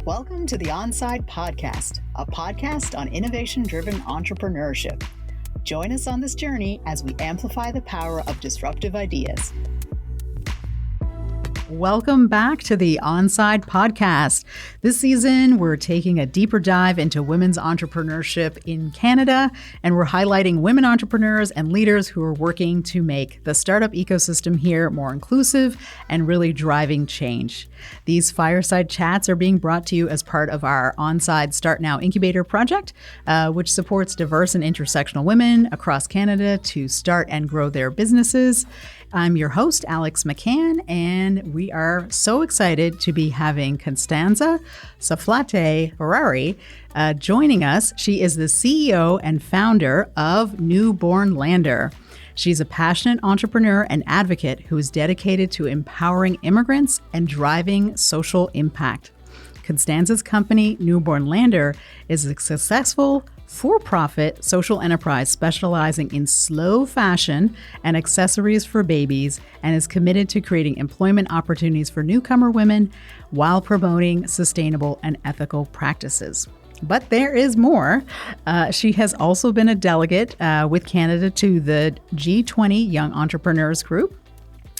Welcome to the Onside Podcast, a podcast on innovation-driven entrepreneurship. Join us on this journey as we amplify the power of disruptive ideas. Welcome back to the Onside Podcast. This season, we're taking a deeper dive into women's entrepreneurship in Canada, and we're highlighting women entrepreneurs and leaders who are working to make the startup ecosystem here more inclusive and really driving change. These fireside chats are being brought to you as part of our Onside Start Now Incubator project, which supports diverse and intersectional women across Canada to start and grow their businesses. I'm your host, Alex McCann, and we are so excited to be having Constanza Safatle joining us. She is the CEO and founder of Newbornlander. She's a passionate entrepreneur and advocate who is dedicated to empowering immigrants and driving social impact. Constanza's company, Newbornlander, is a successful for-profit social enterprise specializing in slow fashion and accessories for babies, and is committed to creating employment opportunities for newcomer women while promoting sustainable and ethical practices. But there is more. She has also been a delegate with Canada to the G20 Young Entrepreneurs Group.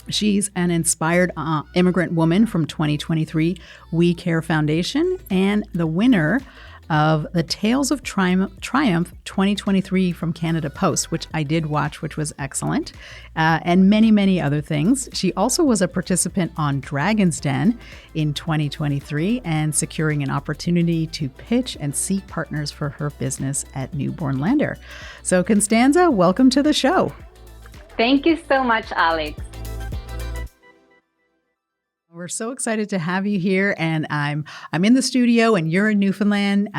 She's an inspired immigrant woman from 2023 We Care Foundation and the winner of the Tales of Triumph 2023 from Canada Post, which I did watch, which was excellent, and many, many other things. She also was a participant on Dragon's Den in 2023 and securing an opportunity to pitch and seek partners for her business at Newbornlander. So Constanza, welcome to the show. Thank you so much, Alex. We're so excited to have you here, and I'm in the studio, and you're in Newfoundland.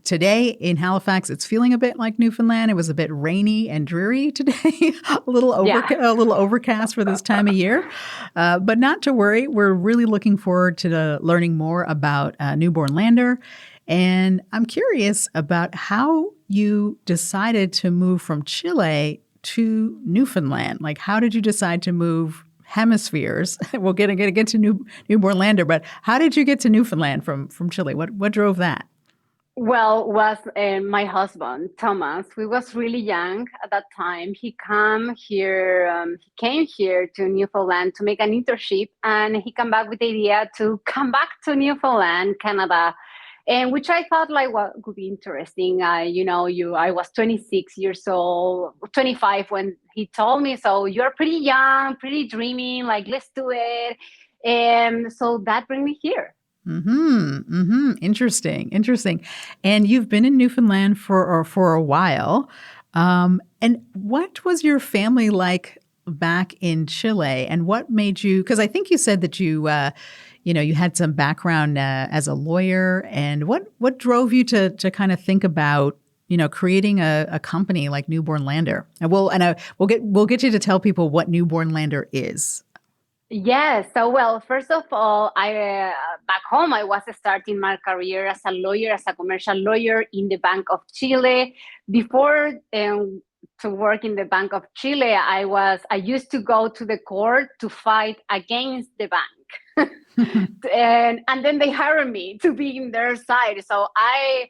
Today in Halifax, it's feeling a bit like Newfoundland. It was a bit rainy and dreary today, a little overcast for this time of year, but not to worry. We're really looking forward to learning more about Newbornlander, and I'm curious about how you decided to move from Chile to Newfoundland. Like, how did you decide to move hemispheres? We'll get to Newbornlander, but how did you get to Newfoundland from Chile? What drove that? Well, was my husband Thomas. We was really young at that time. He came here to Newfoundland to make an internship, and he came back with the idea to come back to Newfoundland, Canada. And which I thought could be interesting. I was 26 years old, 25 when he told me. So you're pretty young, pretty dreaming. Let's do it. And so that brought me here. Interesting. And you've been in Newfoundland for a while. And what was your family like back in Chile? And what made you? Because I think you said that you had some background as a lawyer, and what drove you to kind of think about, creating a company like Newbornlander? And we'll get you to tell people what Newbornlander is. Yes. So, first of all, I back home, I was starting my career as a lawyer, as a commercial lawyer in the Bank of Chile. Before to work in the Bank of Chile, I used to go to the court to fight against the bank. and then they hired me to be in their side. So I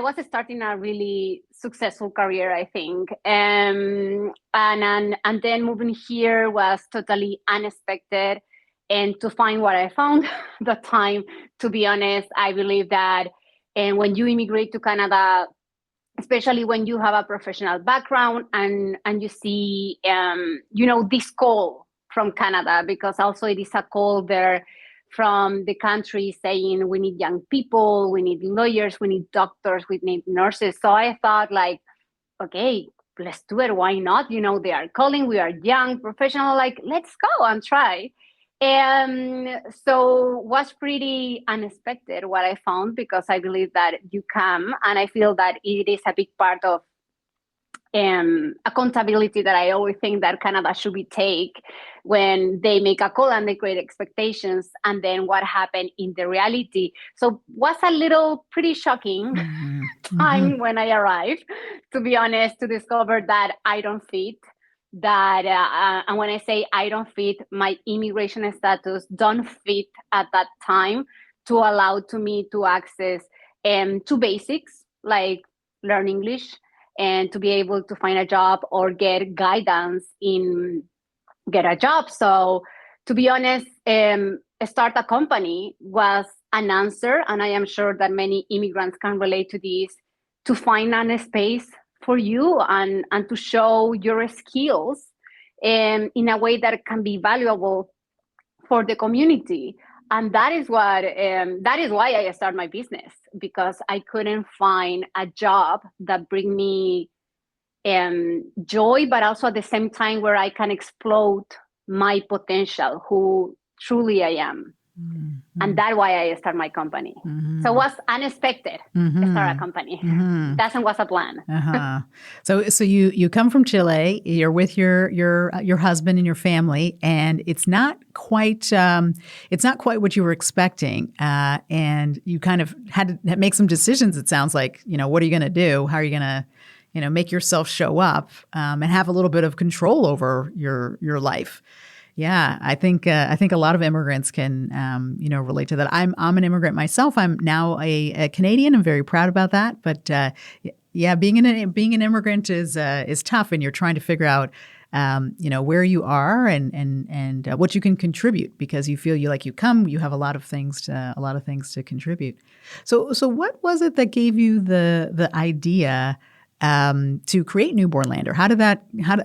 was starting a really successful career, I think. And then moving here was totally unexpected. And to find what I found at the time, to be honest, I believe that when you immigrate to Canada, especially when you have a professional background and you see, this call from Canada, because also it is a call there from the country saying we need young people, we need lawyers, we need doctors, we need nurses. So I thought okay, let's do it. Why not? They are calling, we are young, professional, let's go and try. And so it was pretty unexpected what I found, because I believe that you come, and I feel that it is a big part of accountability that I always think that Canada should be take when they make a call and they create expectations, and then what happened in the reality. So was a little pretty shocking time when I arrived, to be honest, to discover that I don't fit, that and when I say I don't fit, my immigration status don't fit at that time to allow to me to access to basics like learn English and to be able to find a job or get guidance in get a job. So to be honest, start a company was an answer, and I am sure that many immigrants can relate to this, to find a space for you and to show your skills in a way that can be valuable for the community. And that is why I started my business, because I couldn't find a job that bring me joy, but also at the same time where I can explode my potential, who truly I am. Mm-hmm. And that's why I started my company. Mm-hmm. So it was unexpected to start a company. Mm-hmm. That was a plan. Uh-huh. So you come from Chile. You're with your husband and your family, and it's not quite what you were expecting. And you kind of had to make some decisions. It sounds like, what are you going to do? How are you going to make yourself show up and have a little bit of control over your life. Yeah, I think a lot of immigrants can relate to that. I'm an immigrant myself. I'm now a Canadian. I'm very proud about that. But being an immigrant is tough, and you're trying to figure out where you are and what you can contribute, because you feel you have a lot of things to contribute. So what was it that gave you the idea to create Newbornlander?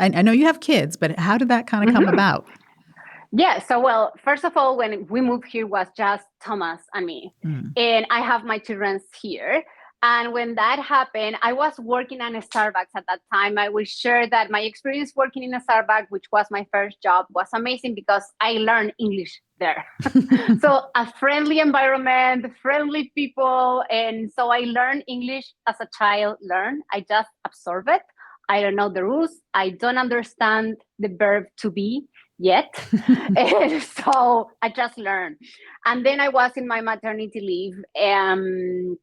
I know you have kids, but how did that kind of come about? Yeah. So, well, first of all, when we moved here was just Thomas and me, and I have my children here. And when that happened, I was working at a Starbucks at that time. I will share that my experience working in a Starbucks, which was my first job, was amazing because I learned English there. So a friendly environment, friendly people. And so I learned English as a child learned. I just absorb it. I don't know the rules. I don't understand the verb to be yet. And so I just learned. And then I was in my maternity leave. And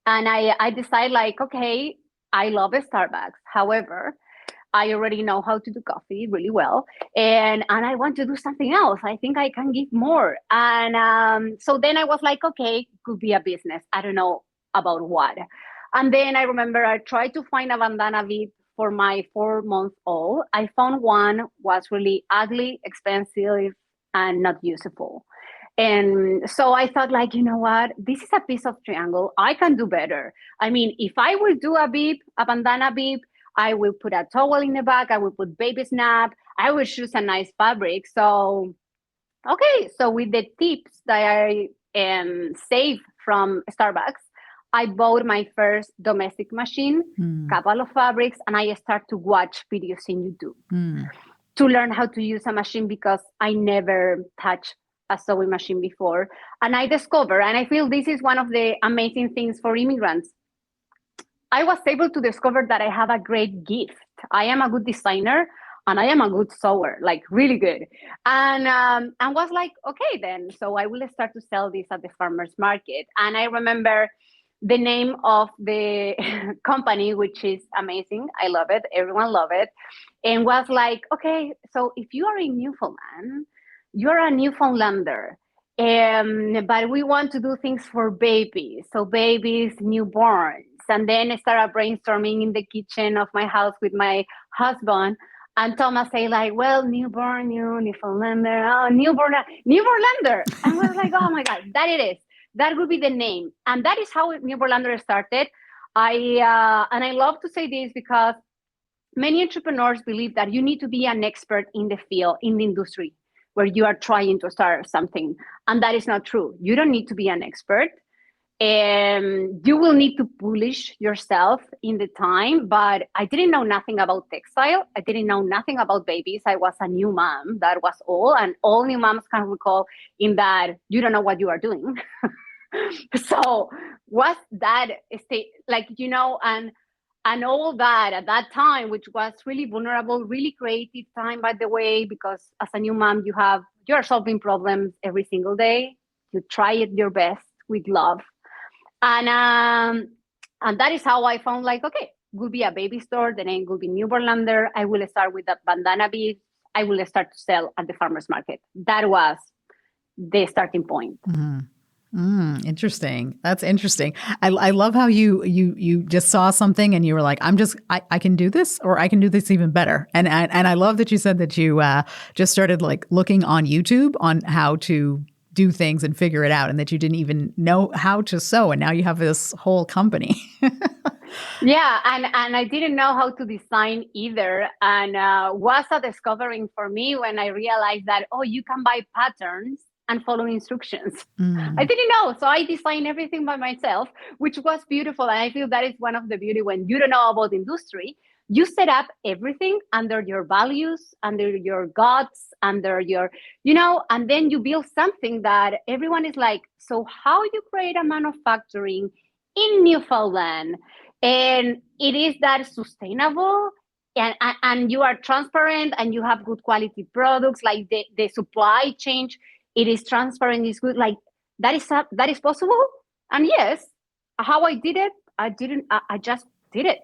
I decided, okay, I love Starbucks. However, I already know how to do coffee really well. And I want to do something else. I think I can give more. And so then I was like, okay, could be a business. I don't know about what. And then I remember I tried to find a bandana bib for my 4-month-old. I found one was really ugly, expensive, and not useful. And so I thought, you know what? This is a piece of triangle. I can do better. I mean, if I will do a bandana bib, I will put a towel in the back. I will put baby snap. I will choose a nice fabric. So, okay. So with the tips that I saved from Starbucks, I bought my first domestic machine, couple of fabrics, and I start to watch videos in YouTube to learn how to use a machine, because I never touched a sewing machine before. And I discovered, and I feel this is one of the amazing things for immigrants, I was able to discover that I have a great gift. I am a good designer and I am a good sewer, really good. And was like, okay, then. So I will start to sell this at the farmer's market. And I remember the name of the company, which is amazing. I love it. Everyone love it. And was like, okay, so if you are in Newfoundland, you're a Newfoundlander. But we want to do things for babies. So babies, newborns. And then I started brainstorming in the kitchen of my house with my husband. And Thomas say well, newborn, Newfoundlander, Newbornlander. And we're like, oh my God, that it is. That would be the name. And that is how Newbornlander started. And I love to say this because many entrepreneurs believe that you need to be an expert in the field, in the industry where you are trying to start something. And that is not true. You don't need to be an expert. You will need to polish yourself in the time, but I didn't know nothing about textile. I didn't know nothing about babies. I was a new mom. That was all. And all new moms can recall in that you don't know what you are doing. So was that state, and all that at that time, which was really vulnerable, really creative time, by the way, because as a new mom, you're solving problems every single day. You try it your best with love. And that is how I found okay, will be a baby store. The name will be Newbornlander. I will start with the bandana beads. I will start to sell at the farmer's market. That was the starting point. Mm-hmm. Interesting. That's interesting. I love how you just saw something and you were like, I can do this, or I can do this even better. And I love that you said that you just started like looking on YouTube on how to do things and figure it out, and that you didn't even know how to sew, and now you have this whole company. Yeah, and I didn't know how to design either, and was a discovering for me when I realized that, oh, you can buy patterns and follow instructions. I didn't know, so I designed everything by myself, which was beautiful. And I feel that is one of the beauty when you don't know about industry. You set up everything under your values, under your guts, under your, and then you build something that everyone is like, so how you create a manufacturing in Newfoundland, and it is that sustainable, and you are transparent, and you have good quality products, like the supply chain, it is transparent, is good, like that is possible. And yes, how I did it, I just did it,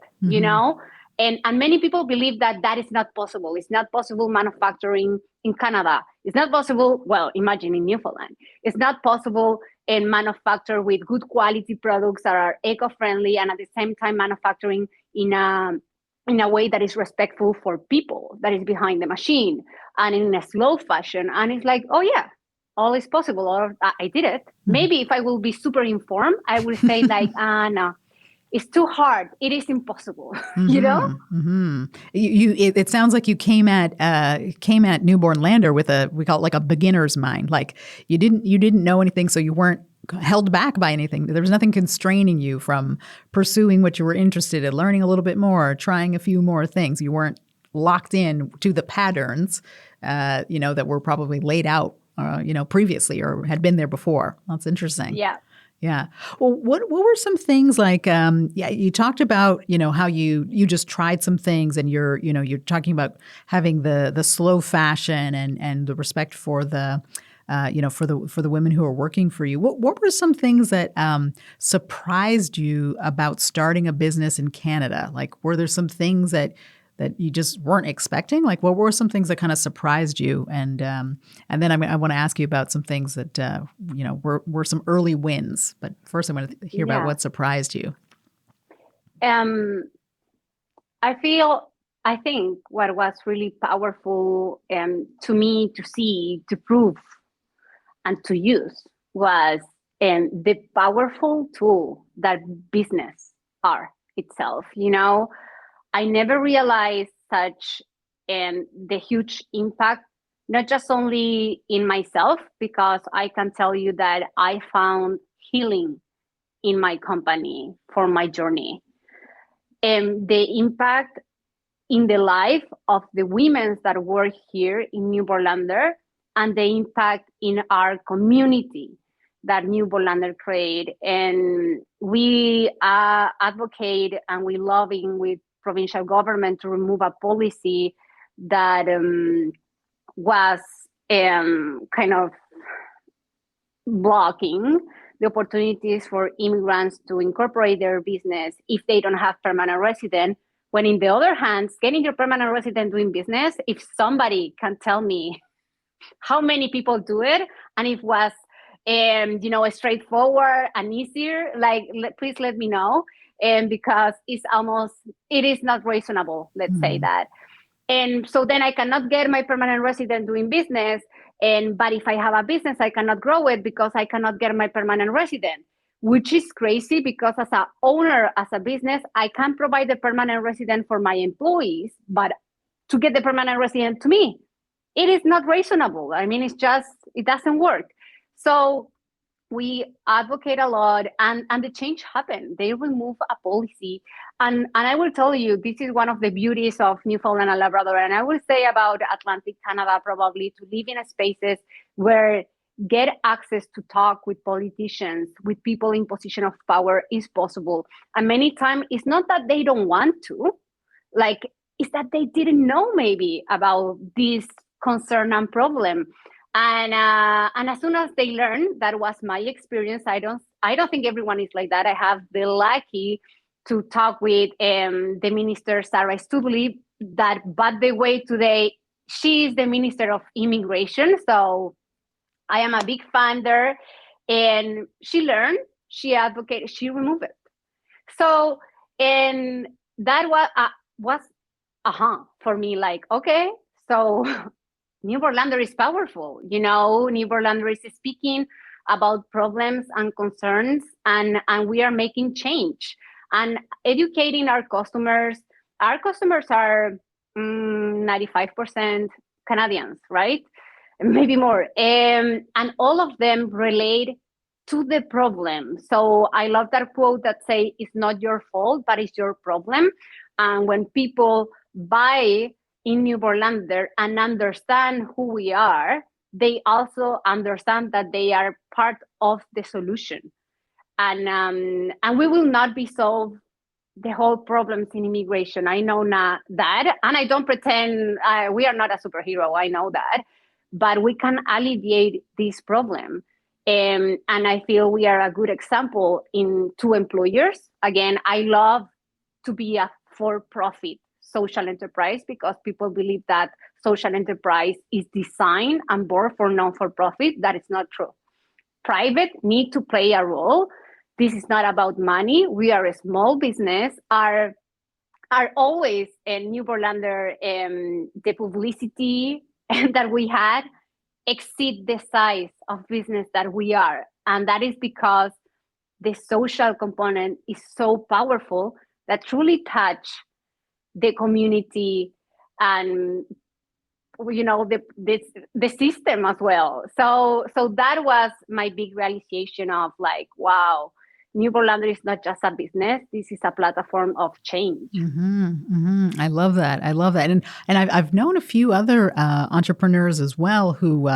and many people believe that is not possible. It's not possible manufacturing in Canada. It's not possible, well, imagine in Newfoundland. It's not possible in manufacture with good quality products that are eco-friendly, and at the same time manufacturing in a way that is respectful for people that is behind the machine, and in a slow fashion. And it's like, oh yeah, all is possible, or I did it. Maybe if I will be super informed, I will say like, no, it's too hard. It is impossible. It sounds like you came at Newbornlander with we call it like a beginner's mind. Like you didn't know anything, so you weren't held back by anything. There was nothing constraining you from pursuing what you were interested in, learning a little bit more, trying a few more things. You weren't locked in to the patterns, that were probably laid out, previously or had been there before. That's interesting. Yeah. Yeah. Well, what were some things like, you talked about, how you just tried some things, and you're talking about having the slow fashion and the respect for the, for the women who are working for you. What were some things that surprised you about starting a business in Canada? Like, were there some things that you just weren't expecting? Like, what were some things that kind of surprised you? And then I want to ask you about some things that, were some early wins. But first I want to hear about what surprised you. I think what was really powerful to me to see, to prove, and to use was the powerful tool that business are itself. I never realized such the huge impact, not just only in myself, because I can tell you that I found healing in my company for my journey. And the impact in the life of the women that work here in Newfoundlander, and the impact in our community that Newfoundlander create. And we advocate and we lobbying with provincial government to remove a policy that was kind of blocking the opportunities for immigrants to incorporate their business if they don't have permanent resident. When in the other hand, getting your permanent resident doing business, if somebody can tell me how many people do it, and it was straightforward and easier, like please let me know. Because it is not reasonable, let's say that. And so then I cannot get my permanent resident doing business. But if I have a business, I cannot grow it because I cannot get my permanent resident, which is crazy, because as an owner, as a business, I can provide the permanent resident for my employees, but to get the permanent resident to me, it is not reasonable. I mean, it doesn't work. So we advocate a lot, and the change happened. They remove a policy. And I will tell you, this is one of the beauties of Newfoundland and Labrador. And I will say about Atlantic Canada, probably, to live in spaces where get access to talk with politicians, with people in position of power is possible. And many times it's not that they don't want to, like, it's that they didn't know maybe about this concern and problem. And as soon as they learn, that was my experience. I don't think everyone is like that. I have the lucky to talk with the minister, Sarah Stubbley, but the way today, she is the Minister of Immigration. So I am a big fan there. And she learned, she advocated, she removed it. So, and that was for me, like, okay, so Newfoundlander is powerful. Newfoundlander is speaking about problems and concerns, and we are making change and educating our customers. Our customers are 95% Canadians, right? Maybe more. And all of them relate to the problem. So I love that quote that say, it's not your fault, but it's your problem. And when people buy in Newfoundlander and understand who we are, they also understand that they are part of the solution. And we will not be solved the whole problems in immigration. I know not that, and I don't pretend we are not a superhero. I know that, but we can alleviate this problem. And I feel we are a good example to employers. Again, I love to be a for-profit social enterprise because people believe that social enterprise is designed and born for non-for-profit. That is not true. Private need to play a role. This is not about money. We are a small business. Are always in Newfoundlander, the publicity that we had exceed the size of business that we are. And that is because the social component is so powerful that truly touch the community and the system as well. So that was my big realization of like, wow, Newfoundlander is not just a business. This is a platform of change. I love that. And I've known a few other entrepreneurs as well who,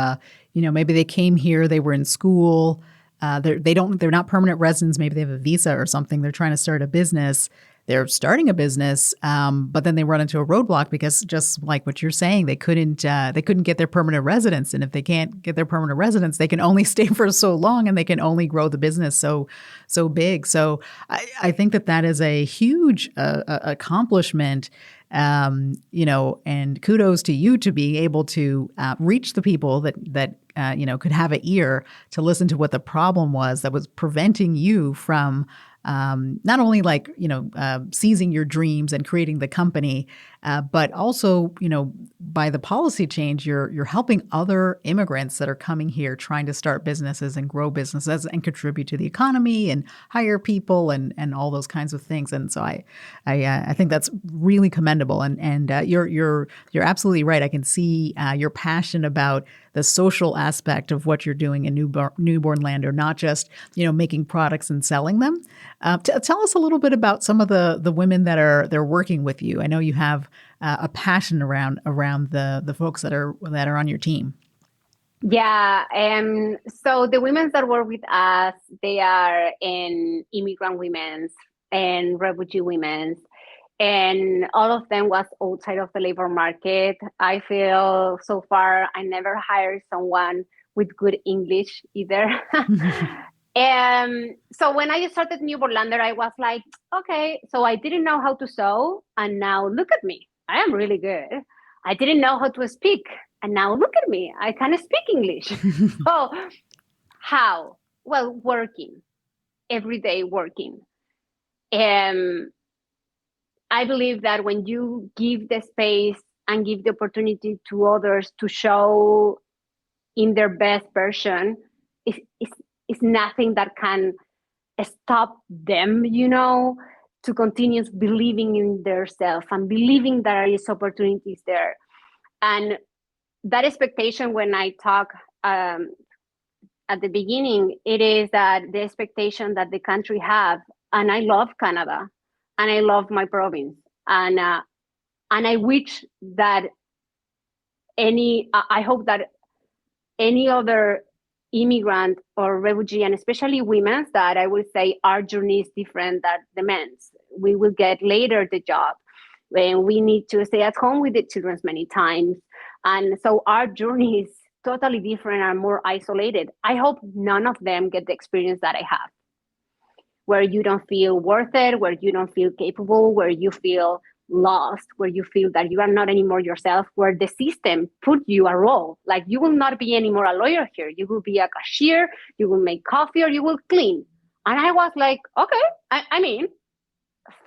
maybe they came here, they were in school, they're not permanent residents. Maybe they have a visa or something. They're trying to start a business. They're starting a business, but then they run into a roadblock because just like what you're saying, they couldn't get their permanent residence. And if they can't get their permanent residence, they can only stay for so long and they can only grow the business so big. So I think that is a huge accomplishment, and kudos to you to being able to reach the people that could have an ear to listen to what the problem was that was preventing you from not only seizing your dreams and creating the company, but also, by the policy change, you're helping other immigrants that are coming here trying to start businesses and grow businesses and contribute to the economy and hire people and all those kinds of things. And so I think that's really commendable. And you're absolutely right. I can see your passion about the social aspect of what you're doing in Newfoundlander, not just making products and selling them. Tell us a little bit about some of the women that they're working with you. I know you have a passion around the folks that are on your team. Yeah. So the women that work with us, they are in immigrant women's and refugee women's, and all of them was outside of the labor market. I feel so far I never hired someone with good English either. And so when I started Newfoundlander, I was like, okay, so I didn't know how to sew, and now look at me. I am really good. I didn't know how to speak, and now look at me. I can speak English. So how? Well, working, every day working. I believe that when you give the space and give the opportunity to others to show in their best version, it's nothing that can stop them, to continue believing in themselves and believing there is opportunities there. And that expectation, when I talk at the beginning, it is that the expectation that the country have, and I love Canada, and I love my province, and I wish that I hope that any other immigrant or refugee, and especially women, that I would say our journey is different than the men's. We will get later the job when we need to stay at home with the children many times. And so our journey is totally different and more isolated. I hope none of them get the experience that I have, where you don't feel worth it, where you don't feel capable, where you feel lost, where you feel that you are not anymore yourself, where the system put you a role. Like, you will not be anymore a lawyer here. You will be a cashier, you will make coffee, or you will clean. And I was like, okay, I mean,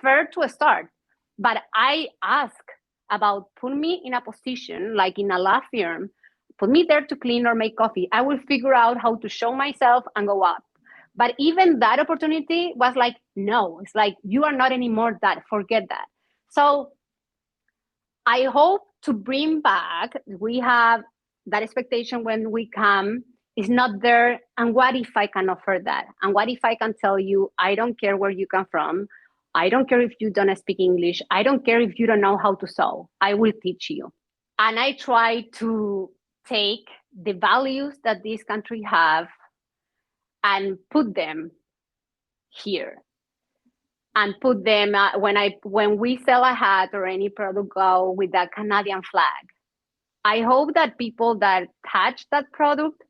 fair to start. But I asked about put me in a position, like in a law firm, put me there to clean or make coffee. I will figure out how to show myself and go up. But even that opportunity was like, no, it's like, you are not anymore that, forget that. So I hope to bring back, we have that expectation when we come is not there. And what if I can offer that? And what if I can tell you, I don't care where you come from. I don't care if you don't speak English. I don't care if you don't know how to sew. I will teach you. And I try to take the values that this country have and put them here. And put them when we sell a hat or any product, go with that Canadian flag. I hope that people that touch that product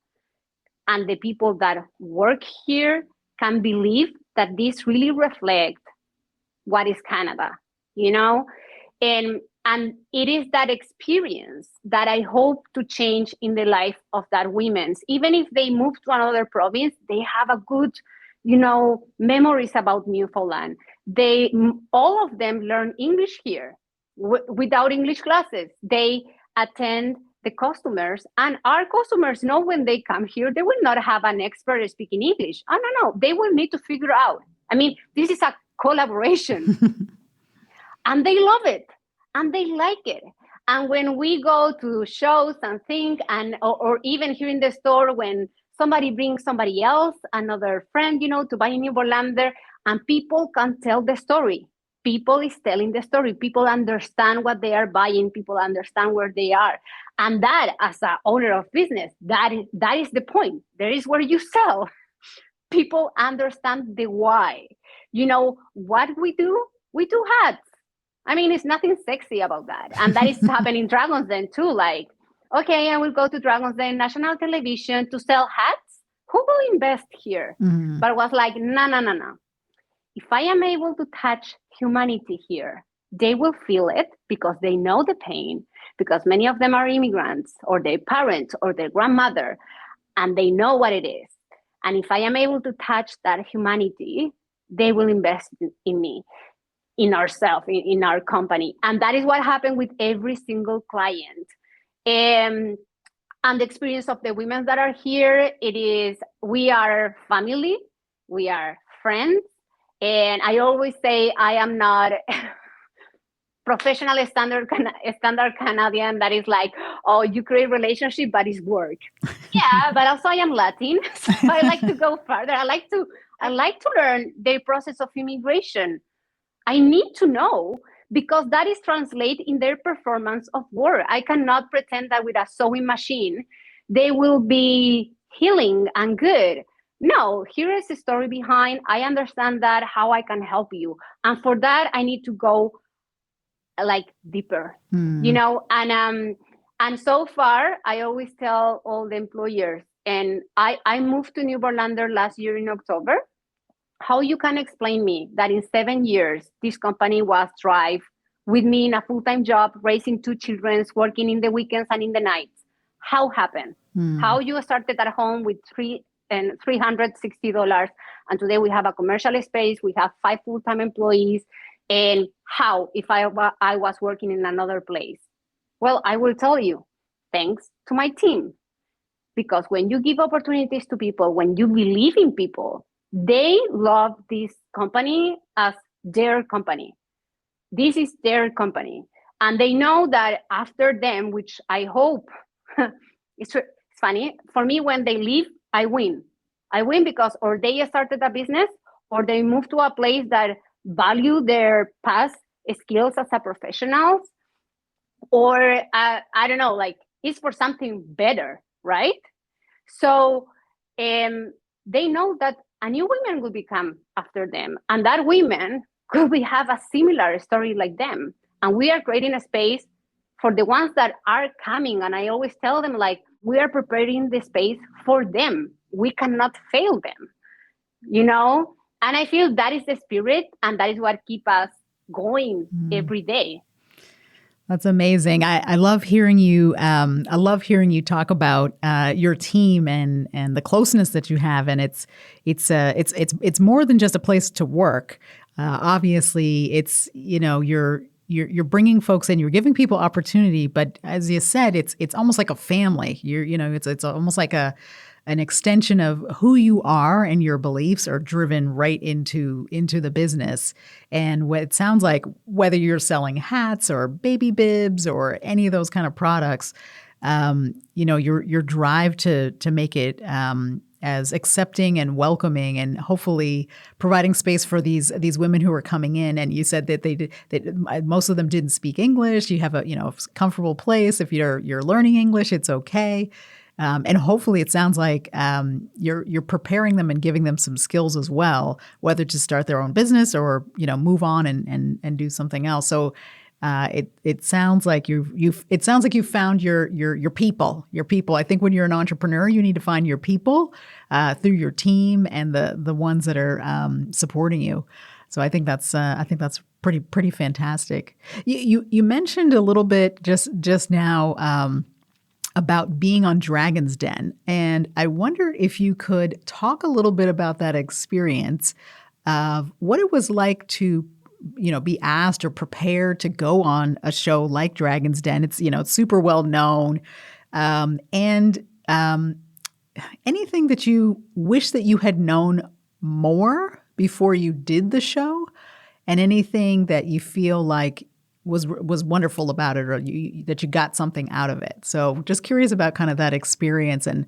and the people that work here can believe that this really reflects what is Canada, you know? And it is that experience that I hope to change in the life of that women's. Even if they move to another province, they have a good, you know, memories about Newfoundland. All of them learn English here without English classes. They attend the customers, and our customers know when they come here, they will not have an expert speaking English. Oh, no, they will need to figure out. I mean, this is a collaboration. And they love it and they like it. And when we go to shows and things, or even here in the store, when somebody brings somebody else, another friend, you know, to buy a Newfoundlander, and people can tell the story. People is telling the story. People understand what they are buying. People understand where they are. And that, as an owner of business, that is the point. That is where you sell. People understand the why. You know, what we do hats. I mean, it's nothing sexy about that. And that is happening in Dragon's Den too. Like, okay, I will go to Dragon's Den national television to sell hats. Who will invest here? Mm-hmm. But it was like, no. If I am able to touch humanity here, they will feel it because they know the pain, because many of them are immigrants or their parents or their grandmother, and they know what it is. And if I am able to touch that humanity, they will invest in me, in ourselves, in our company. And that is what happened with every single client. And the experience of the women that are here, we are family, we are friends. And I always say I am not professional standard Canadian that is like, oh, you create relationship, but it's work. Yeah, but also I am Latin, so I like to go further. I like to learn the process of immigration. I need to know, because that is translate in their performance of work. I cannot pretend that with a sewing machine, they will be healing and good. No, here is the story behind. I understand that, how I can help you. And for that, I need to go like deeper, you know, and so far, I always tell all the employers, and I moved to Newfoundlander last year in October. How you can explain me that in 7 years, this company was thrive with me in a full-time job, raising 2 children, working in the weekends and in the nights? How happened? How you started at home with $360, and today we have a commercial space, we have 5 full-time employees, and how, if I was working in another place? Well, I will tell you, thanks to my team. Because when you give opportunities to people, when you believe in people, they love this company as their company. This is their company. And they know that after them, which I hope, it's funny, for me, when they leave, I win. I win because or they started a business or they move to a place that value their past skills as a professional, or I don't know, like it's for something better, right? So they know that a new woman will become after them, and that women could have a similar story like them. And we are creating a space for the ones that are coming. And I always tell them, like, we are preparing the space for them. We cannot fail them, you know? And I feel that is the spirit, and that is what keeps us going every day. That's amazing. I love hearing you. I love hearing you talk about your team and the closeness that you have. And it's more than just a place to work. Obviously, it's you're bringing folks in. You're giving people opportunity. But as you said, it's almost like a family. It's almost like an extension of who you are, and your beliefs are driven right into the business. And what it sounds like, whether you're selling hats or baby bibs or any of those kind of products, your drive to make it as accepting and welcoming, and hopefully providing space for these women who are coming in. And you said that most of them didn't speak English. You have a comfortable place. If you're learning English, it's okay. And hopefully it sounds like you're preparing them and giving them some skills as well, whether to start their own business or move on and do something else. So it sounds like you found your people. Your people. I think when you're an entrepreneur, you need to find your people through your team and the ones that are supporting you. So I think that's pretty fantastic. You mentioned a little bit just now. About being on Dragon's Den. And I wonder if you could talk a little bit about that experience of what it was like to, be asked or prepared to go on a show like Dragon's Den. It's, it's super well known. And anything that you wish that you had known more before you did the show, and anything that you feel like was wonderful about it, or that you got something out of it. So just curious about kind of that experience and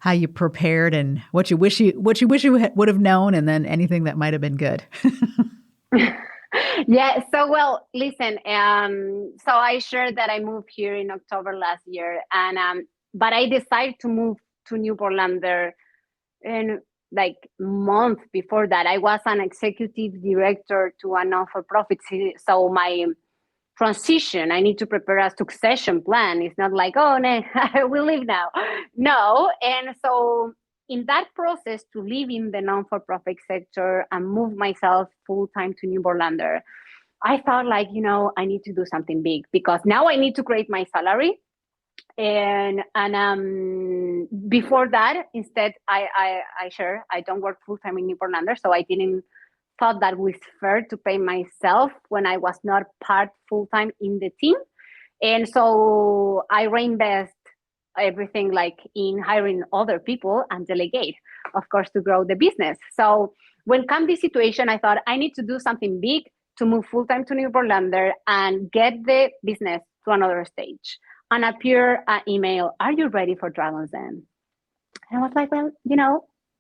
how you prepared, and what you wish you would have known, and then anything that might have been good. Yeah. So, well, listen, so I shared that I moved here in October last year, and but I decided to move to Newfoundlander in like month before that. I was an executive director to a non-for-profit. So my transition, I need to prepare a succession plan. It's not like, oh, no, I will leave now. No. And so in that process to leave in the non-for-profit sector and move myself full-time to Newbornlander, I thought like, I need to do something big, because now I need to create my salary. And before that, instead, I don't work full-time in Newbornlander, so I didn't thought that was fair to pay myself when I was not part full-time in the team. And so I reinvest everything like in hiring other people and delegate, of course, to grow the business. So when come this situation, I thought I need to do something big to move full-time to Newbornlander and get the business to another stage. And appear an email, are you ready for Dragon's Den? And I was like, well,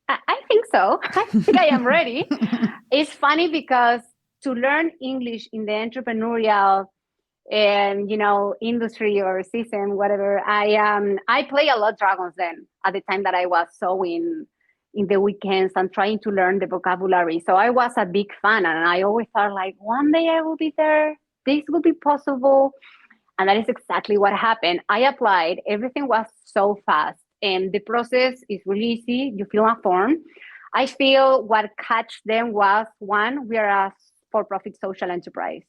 I think so. I think I am ready. It's funny because to learn English in the entrepreneurial industry or system, whatever, I play a lot Dragon's Den at the time that I was sewing in the weekends and trying to learn the vocabulary. So I was a big fan, and I always thought like one day I will be there. This will be possible. And that is exactly what happened. I applied. Everything was so fast. And the process is really easy. You fill a form. I feel what catch them was, one, we are a for-profit social enterprise.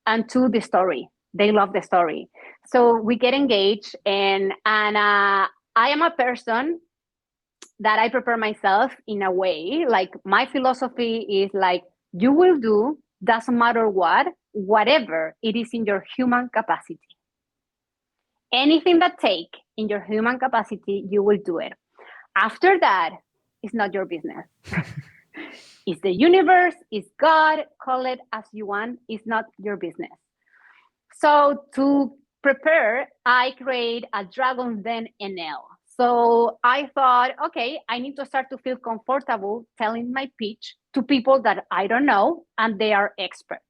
And two, the story. They love the story. So we get engaged. And I am a person that I prepare myself in a way. Like my philosophy is like, you will do, doesn't matter what, whatever it is in your human capacity. Anything that take in your human capacity, you will do it. After that, it's not your business. It's the universe, it's God, call it as you want. It's not your business. So to prepare, I create a Dragon's Den NL. So I thought, okay, I need to start to feel comfortable telling my pitch to people that I don't know, and they are experts.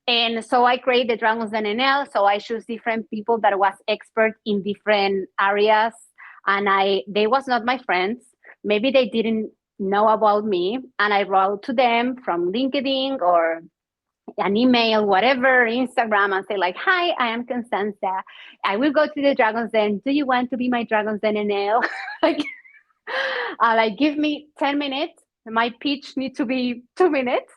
And so I created the Dragon's Den NL. So I choose different people that was expert in different areas. And they was not my friends. Maybe they didn't know about me. And I wrote to them from LinkedIn or an email, whatever, Instagram, and say like, hi, I am Constanza. I will go to the Dragon's Den. Do you want to be my Dragon's Den NL? like give me 10 minutes. My pitch needs to be 2 minutes.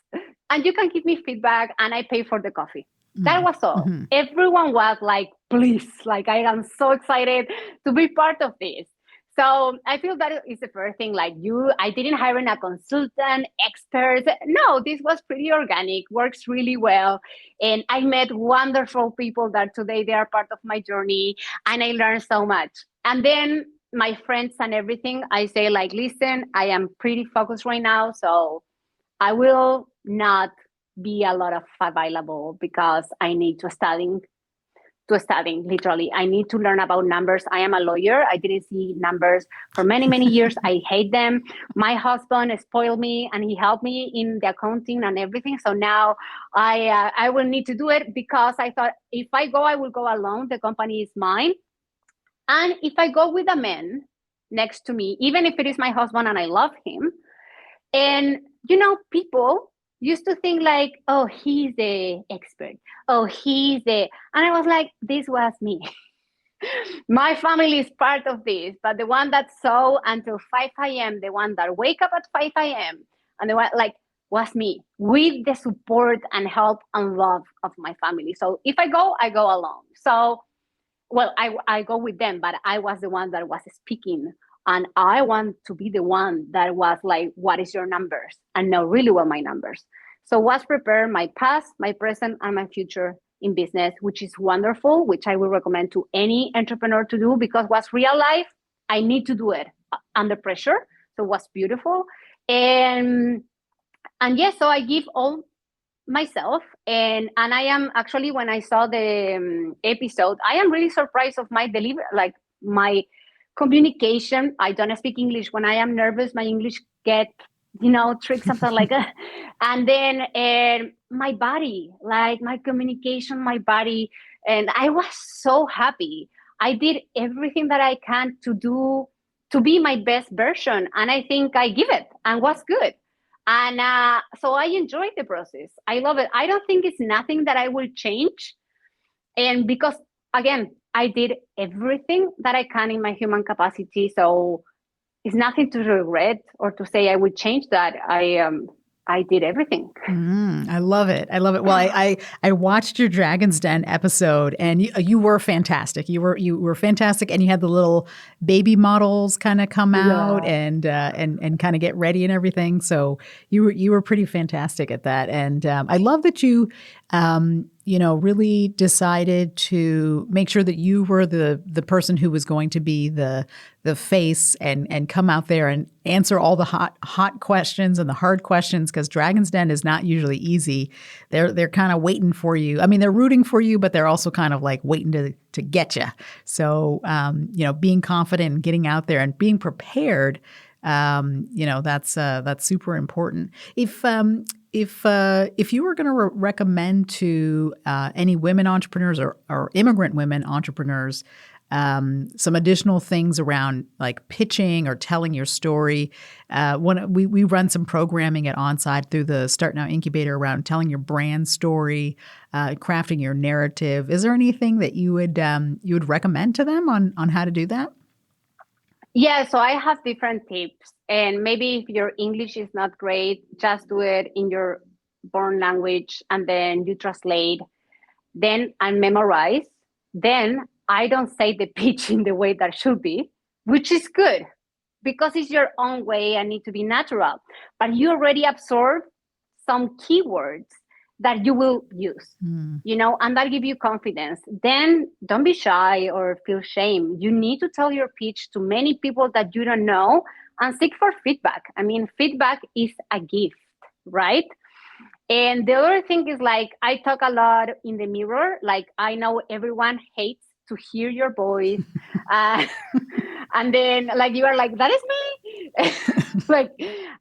and you can give me feedback and I pay for the coffee. That was all. Mm-hmm. Everyone was like, please, like, I am so excited to be part of this. So I feel that is the first thing. Like I didn't hire a consultant, expert. No, this was pretty organic, works really well. And I met wonderful people that today they are part of my journey, and I learned so much. And then my friends and everything, I say like, listen, I am pretty focused right now. So I will not be a lot of available because I need to studying literally. I need to learn about numbers. I am a lawyer. I didn't see numbers for many, many years. I hate them. My husband spoiled me and he helped me in the accounting and everything. So now I will need to do it because I thought if I go, I will go alone. The company is mine. And if I go with a man next to me, even if it is my husband and I love him, and people used to think like, oh, he's the expert. Oh, and I was like, this was me. My family is part of this, but the one that saw until 5 a.m., the one that wake up at 5 a.m., and the one like was me with the support and help and love of my family. So if I go alone. So, well, I go with them, but I was the one that was speaking. And I want to be the one that was like, what is your numbers? And know really well my numbers. So was prepare my past, my present, and my future in business, which is wonderful, which I will recommend to any entrepreneur to do because what's real life, I need to do it under pressure. So what's beautiful. And yes, so I give all myself and I am actually, when I saw the episode, I am really surprised of my delivery, like my communication. I don't speak English. When I am nervous, my English get trick something like that. And then my body, like my communication, my body, and I was so happy. I did everything that I can to be my best version, and I think I give it and was good. And so I enjoyed the process. I love it. I don't think it's nothing that I will change, and because again, I did everything that I can in my human capacity. So it's nothing to regret or to say I would change that. I did everything. I love it. I love it. Well, I watched your Dragon's Den episode, and you were fantastic. You were fantastic, and you had the little baby models kind of come out and kind of get ready and everything. So you were pretty fantastic at that, and I love that you really decided to make sure that you were the person who was going to be the face and come out there and answer all the hot questions and the hard questions, because Dragon's Den is not usually easy. They're kind of waiting for you. I mean, they're rooting for you, but they're also kind of like waiting to get you. So being confident and getting out there and being prepared, that's super important. If you were going to recommend to any women entrepreneurs or immigrant women entrepreneurs some additional things around like pitching or telling your story, we run some programming at Onside through the Start Now Incubator around telling your brand story, crafting your narrative. Is there anything that you would recommend to them on how to do that? Yeah, so I have different tips. And maybe if your English is not great, just do it in your born language and then you translate, then and memorize. Then I don't say the pitch in the way that should be, which is good because it's your own way and need to be natural. But you already absorb some keywords that you will use, and that give you confidence. Then don't be shy or feel shame. You need to tell your pitch to many people that you don't know and seek for feedback. I mean, feedback is a gift, right? And the other thing is like, I talk a lot in the mirror. Like I know everyone hates to hear your voice. And then like, you are like, that is me. Like,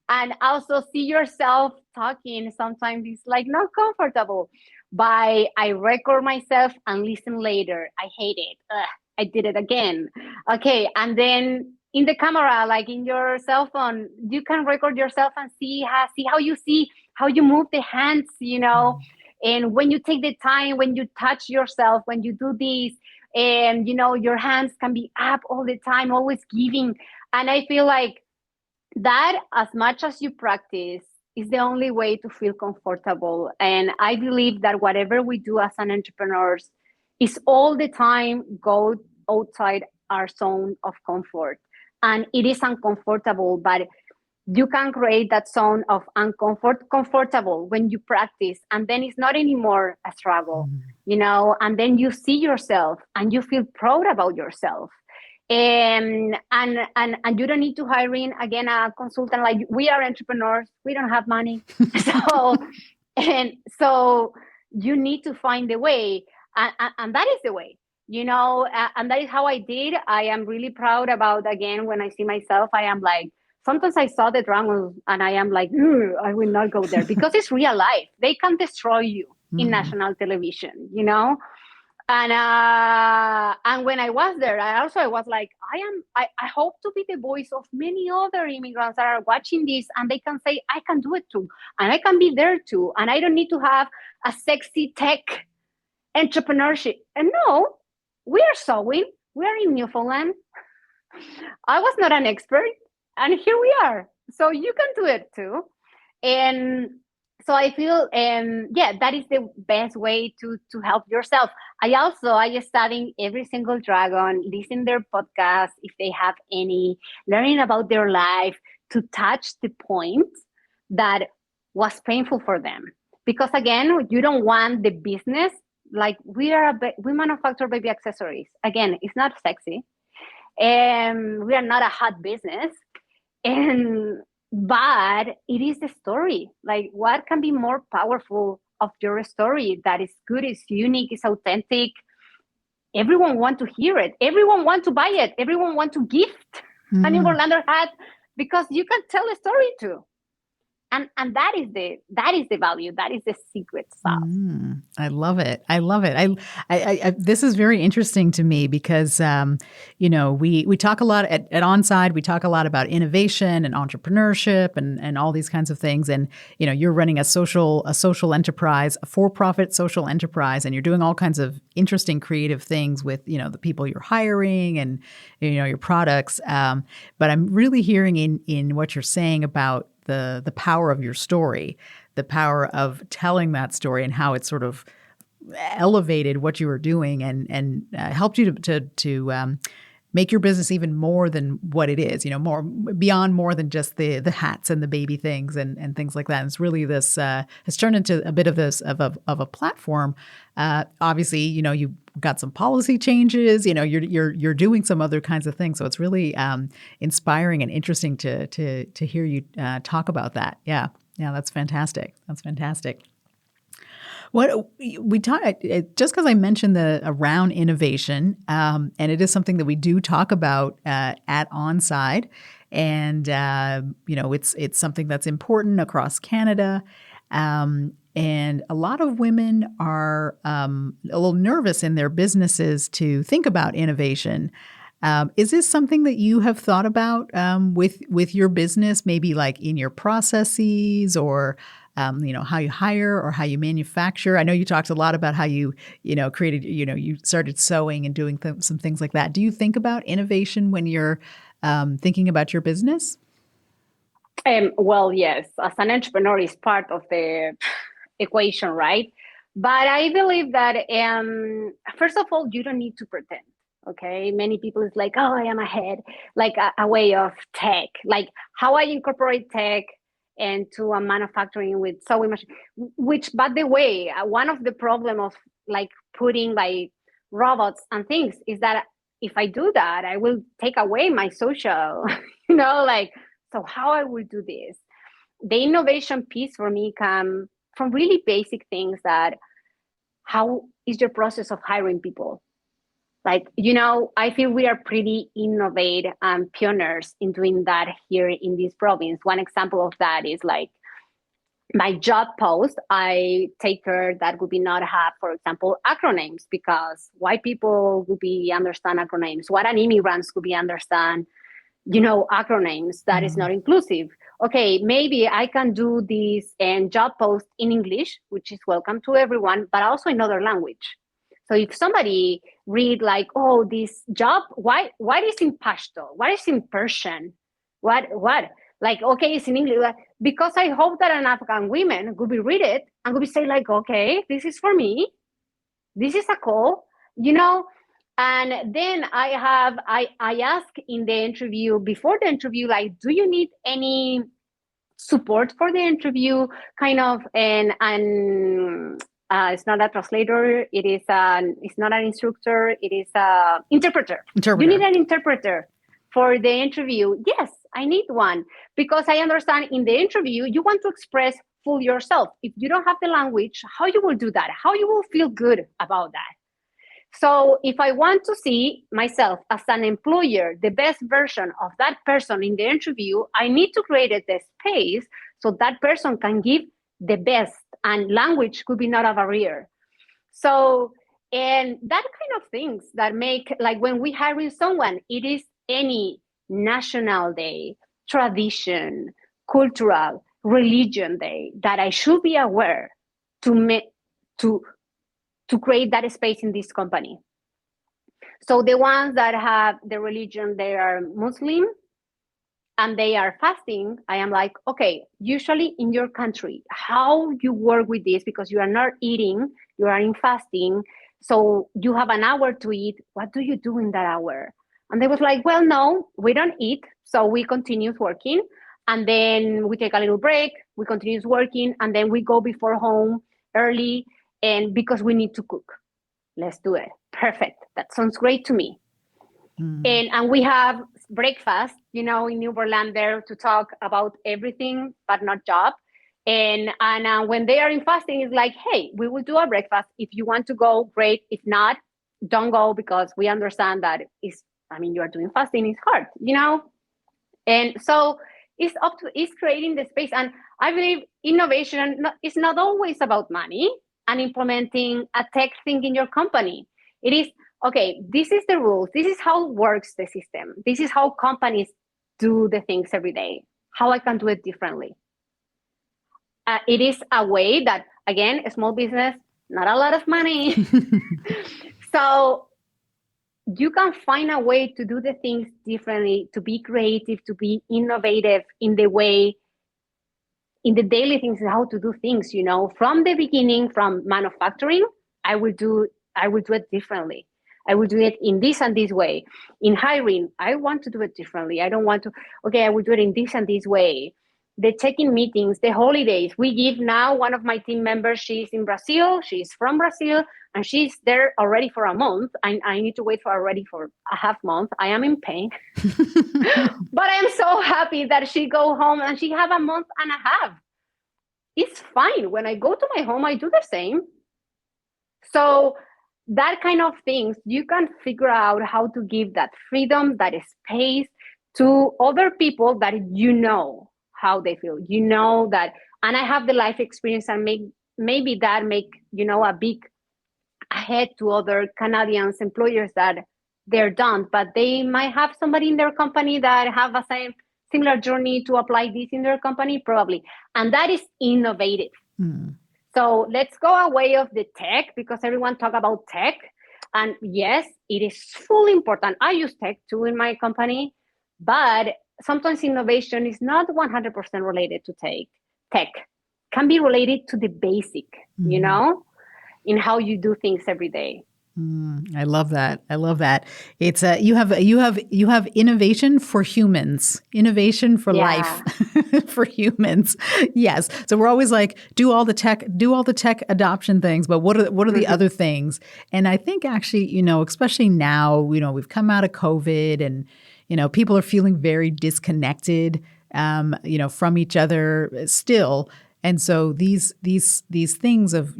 and also see yourself talking. Sometimes it's like not comfortable, but I record myself and listen later. I hate it. I did it again. Okay. And then in the camera, like in your cell phone, you can record yourself and see how you move the hands, and when you take the time, when you touch yourself, when you do this, and your hands can be up all the time, always giving. And I feel like that as much as you practice is the only way to feel comfortable. And I believe that whatever we do as an entrepreneurs is all the time go outside our zone of comfort. And it is uncomfortable, but you can create that zone of comfortable when you practice, and then it's not anymore a struggle, and then you see yourself and you feel proud about yourself. And you don't need to hire in again a consultant. Like, we are entrepreneurs, we don't have money. So you need to find the way, and that is the way, and that is how I did. I am really proud about, again, when I see myself, I am like, sometimes I saw the dragons and I am like, I will not go there, because it's real life. They can destroy you in national television, And when I was there, I was like, I hope to be the voice of many other immigrants that are watching this, and they can say, I can do it too, and I can be there too, and I don't need to have a sexy tech entrepreneurship. And no, we are sewing. We are in Newfoundland. I was not an expert, and here we are. So you can do it too. And so I feel, that is the best way to help yourself. I studying every single dragon, listen their podcast if they have any, learning about their life, to touch the point that was painful for them. Because again, you don't want the business, like we manufacture baby accessories. Again, it's not sexy. And we are not a hot business. But it is the story. Like, what can be more powerful of your story that is good, is unique, is authentic? Everyone want to hear it. Everyone want to buy it. Everyone want to gift a Newfoundlander hat, because you can tell a story too. And that is the value. That is the secret sauce. I love it. I love it. I this is very interesting to me because, we talk a lot at Onside. We talk a lot about innovation and entrepreneurship and all these kinds of things. And, you're running a social enterprise, a for-profit social enterprise, and you're doing all kinds of interesting, creative things with, the people you're hiring and, your products. But I'm really hearing in what you're saying about the power of your story, the power of telling that story, and how it sort of elevated what you were doing and helped you to make your business even more than what it is, more than just the hats and the baby things and things like that. And it's really this has turned into a bit of a platform. Obviously, you got some policy changes. You're doing some other kinds of things. So it's really inspiring and interesting to hear you talk about that. Yeah, that's fantastic. That's fantastic. What we talk, just because I mentioned around innovation, and it is something that we do talk about at Onside, and it's something that's important across Canada, and a lot of women are a little nervous in their businesses to think about innovation. Is this something that you have thought about with your business, maybe like in your processes or how you hire or how you manufacture? I know you talked a lot about how you created, you started sewing and doing some things like that. Do you think about innovation when you're thinking about your business? Well, yes, as an entrepreneur is part of the equation, right? But I believe that, first of all, you don't need to pretend. Okay, many people is like, oh, I am ahead, like a way of tech, like how I incorporate tech into a manufacturing with sewing machine, which, by the way, one of the problem of like putting like robots and things is that if I do that, I will take away my social, so how I will do this? The innovation piece for me come from really basic things, that how is your process of hiring people? Like, I feel we are pretty innovative and pioneers in doing that here in this province. One example of that is like my job post. I take care that would be not have, for example, acronyms, because white people would be understand acronyms. What an immigrants could be understand, acronyms that is not inclusive. Okay, maybe I can do this and job post in English, which is welcome to everyone, but also in other language. So if somebody read like, oh, this job, what is in Pashto? What is in Persian? What? Like, okay, it's in English. Because I hope that an Afghan woman would be read it and would be say like, okay, this is for me. This is a call, And then I ask in the interview, before the interview, like, do you need any support for the interview? Kind of, and it's not a translator. It's not an instructor. It is a interpreter. You need an interpreter for the interview. Yes, I need one, because I understand in the interview you want to express full yourself. If you don't have the language, how you will do that? How you will feel good about that? So if I want to see myself as an employer, the best version of that person in the interview, I need to create the space so that person can give the best, and language could be not a barrier. So, and that kind of things that make, like when we hire someone, it is any national day, tradition, cultural, religion day that I should be aware to create that space in this company. So the ones that have the religion, they are Muslim and they are fasting, I am like, okay, usually in your country, how you work with this, because you are not eating, you are in fasting, so you have an hour to eat. What do you do in that hour? And they was like, well, no, we don't eat. So we continue working, and then we take a little break, we continue working, and then we go before home early, and because we need to cook. Let's do it. Perfect. That sounds great to me. And we have breakfast, in Newfoundland to talk about everything, but not job. And when they are in fasting, it's like, hey, we will do a breakfast. If you want to go, great. If not, don't go, because we understand that you are doing fasting, it's hard, And so it's creating the space. And I believe innovation is not always about money and implementing a tech thing in your company. It is, okay, this is the rules. This is how works the system. This is how companies do the things every day. How I can do it differently. It is a way that, again, a small business, not a lot of money. So you can find a way to do the things differently, to be creative, to be innovative in the way, in the daily things, how to do things, from the beginning, from manufacturing, I will do it differently. I will do it in this and this way. In hiring, I want to do it differently. I don't want to, I will do it in this and this way. The check-in meetings, the holidays. We give now one of my team members, she's in Brazil, she's from Brazil, and she's there already for a month. I need to wait for already for a half month. I am in pain. But I'm so happy that she go home and she have a month and a half. It's fine. When I go to my home, I do the same. So that kind of things, you can figure out how to give that freedom, that space to other people that how they feel, that, and I have the life experience, and maybe that make, a big ahead to other Canadians employers that they're done, but they might have somebody in their company that have a similar journey to apply this in their company, probably. And that is innovative. So let's go away of the tech, because everyone talk about tech. And yes, it is fully important. I use tech too in my company, but sometimes innovation is not 100% related to tech. Can be related to the basic, in how you do things every day. I love that. It's you have innovation for humans, innovation for life, for humans. Yes. So we're always like, do all the tech adoption things, but what are the other things? And I think actually, especially now, we've come out of COVID, and people are feeling very disconnected, from each other still. And so these things of,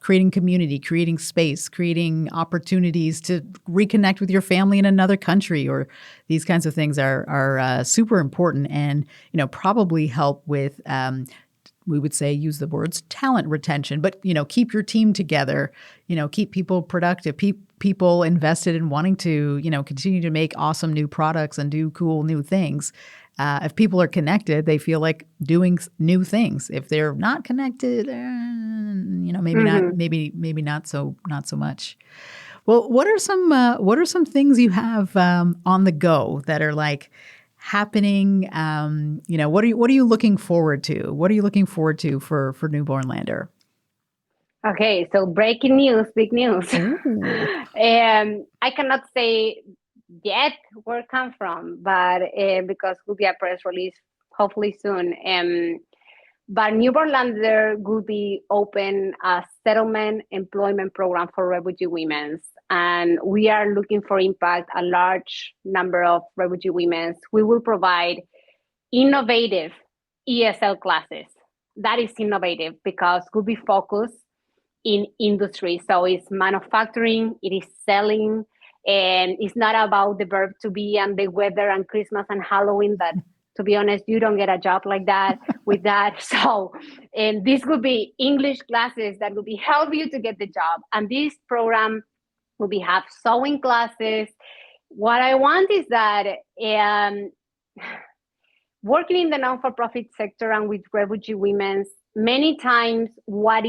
creating community, creating space, creating opportunities to reconnect with your family in another country, or these kinds of things are super important, and probably help with, we would say, use the words talent retention, but keep your team together, keep people productive, people invested in wanting to continue to make awesome new products and do cool new things. If people are connected, they feel like doing new things. If they're not connected, maybe not so much. Well, what are some things you have on the go that are like, happening? What are you looking forward to? What are you looking forward to for Newfoundlander? Okay, so breaking news, big news. I cannot say yet where it comes from, but because it will be a press release hopefully soon. But Newfoundlander will be open a settlement employment program for refugee women. And we are looking for impact a large number of refugee women. We will provide innovative ESL classes. That is innovative because we'll be focused in industry. So it's manufacturing, it is selling, and it's not about the verb to be and the weather and Christmas and Halloween that, to be honest, you don't get a job like that with that. So, and this would be English classes that will be help you to get the job. And this program will be have sewing classes. What I want is that working in the non-for-profit sector and with refugee women, many times what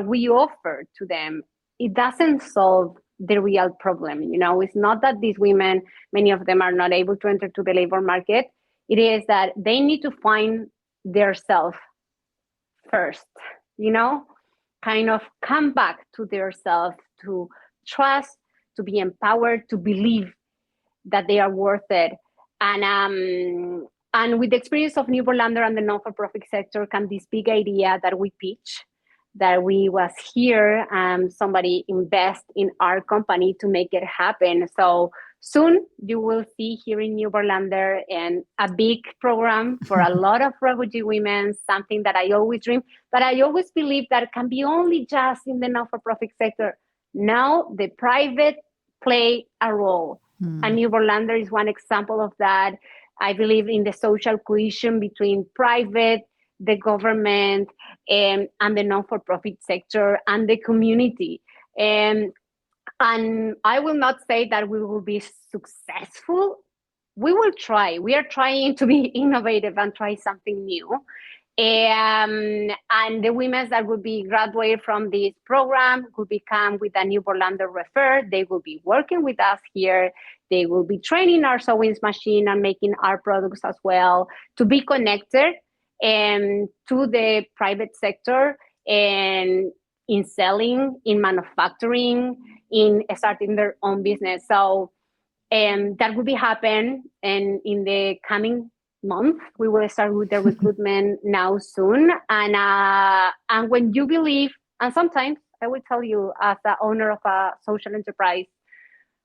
we offer to them, it doesn't solve the real problem. It's not that these women, many of them are not able to enter to the labor market. It is that they need to find their self first, kind of come back to their self, to trust, to be empowered, to believe that they are worth it. And with the experience of Newfoundlander and the non-for-profit sector, can this big idea that we pitch, that we was here, somebody invest in our company to make it happen. So soon you will see here in Newfoundlander and a big program for a lot of refugee women, something that I always dream, but I always believe that it can be only just in the non-for-profit sector. Now the private play a role. And Newfoundlander is one example of that. I believe in the social cohesion between private, the government, and the non-for-profit sector and the community. And I will not say that we will be successful. We will try. We are trying to be innovative and try something new. And the women that will be graduated from this program will become with a Newfoundlander refer. They will be working with us here. They will be training our sewing machine and making our products as well to be connected to the private sector and in selling, in manufacturing, in starting their own business. So that will be happen. And in the coming month, we will start with the recruitment now soon. And when you believe, and sometimes I will tell you as the owner of a social enterprise,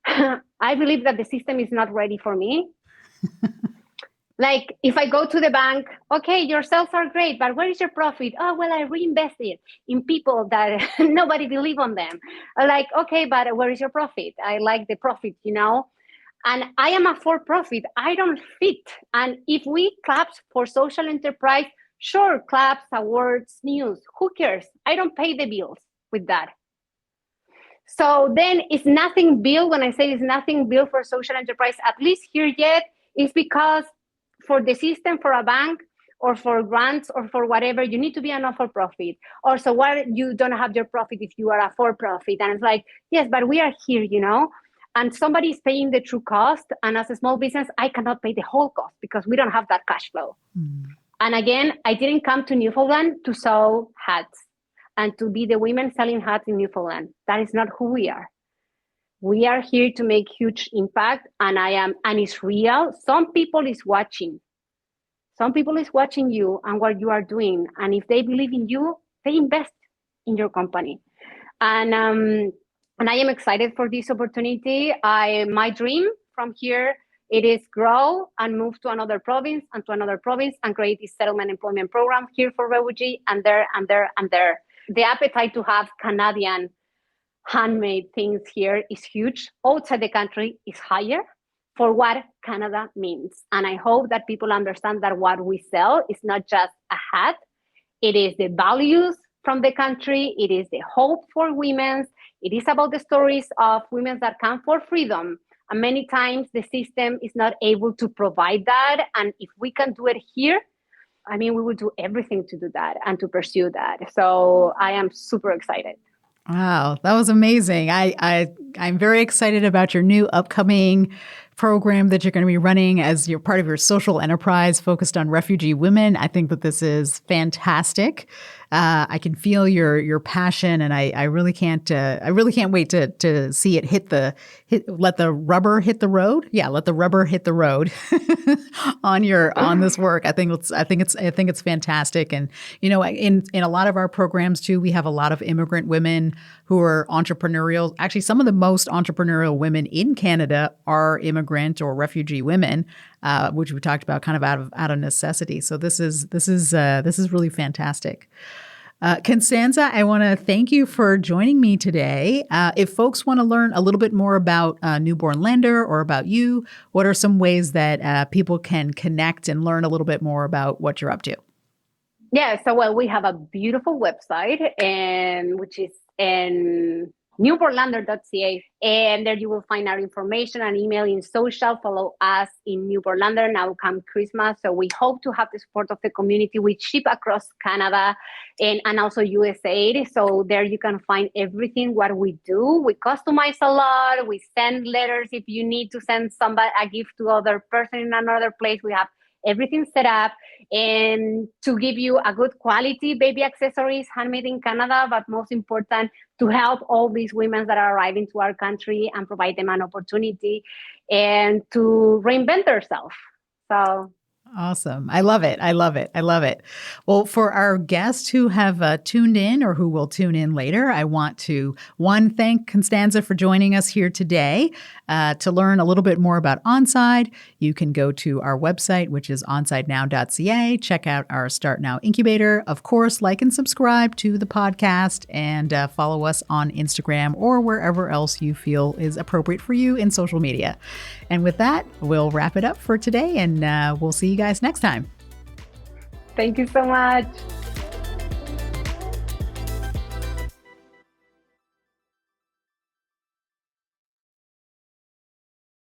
I believe that the system is not ready for me. Like if I go to the bank, okay, your sales are great, but where is your profit? Oh, well, I reinvested in people that nobody believe on them. Like, okay, but where is your profit? I like the profit, And I am a for-profit. I don't fit. And if we clap for social enterprise, sure, claps, awards, news, who cares? I don't pay the bills with that. So then it's nothing bill. When I say it's nothing bill for social enterprise, at least here yet, is because for the system, for a bank or for grants or for whatever, you need to be a not-for-profit. Or so why you don't have your profit if you are a for-profit? And it's like, yes, but we are here, and somebody is paying the true cost. And as a small business, I cannot pay the whole cost because we don't have that cash flow. And again, I didn't come to Newfoundland to sew hats and to be the women selling hats in Newfoundland. That is not who we are. We are here to make huge impact, and it's real. Some people is watching. Some people is watching you and what you are doing. And if they believe in you, they invest in your company. And I am excited for this opportunity. My dream from here, it is grow and move to another province and to another province and create this settlement employment program here for refugee and there and there and there. The appetite to have Canadian handmade things here is huge. Outside the country is higher for what Canada means. And I hope that people understand that what we sell is not just a hat. It is the values from the country. It is the hope for women. It is about the stories of women that come for freedom. And many times the system is not able to provide that. And if we can do it here, we will do everything to do that and to pursue that. So I am super excited. Wow, that was amazing. I'm very excited about your new upcoming program that you're going to be running as you're part of your social enterprise focused on refugee women. I think that this is fantastic. I can feel your passion, and I really can't wait to see it let the rubber hit the road. Yeah, let the rubber hit the road on this work. I think it's fantastic. And in a lot of our programs too, we have a lot of immigrant women who are entrepreneurial. Actually, some of the most entrepreneurial women in Canada are immigrant or refugee women, which we talked about kind of out of necessity. So this is really fantastic. Constanza, I want to thank you for joining me today. If folks want to learn a little bit more about Newfoundlander or about you, what are some ways that people can connect and learn a little bit more about what you're up to? Yeah, so we have a beautiful website, which is in newbornlander.ca, and there you will find our information and email in social. Follow us in Newfoundlander. Now come Christmas, so we hope to have the support of the community. We ship across Canada and also USA, so there you can find everything what we do. We customize a lot. We send letters if you need to send somebody a gift to other person in another place. We have everything set up, and to give you a good quality baby accessories handmade in Canada, but most important, to help all these women that are arriving to our country and provide them an opportunity and to reinvent themselves. So awesome. I love it. I love it. I love it. Well, for our guests who have tuned in or who will tune in later, I want to, thank Constanza for joining us here today. To learn a little bit more about Onside, you can go to our website, which is onsidenow.ca. Check out our Start Now incubator. Of course, like and subscribe to the podcast, and follow us on Instagram or wherever else you feel is appropriate for you in social media. And with that, we'll wrap it up for today, and we'll see you guys next time. Thank you so much.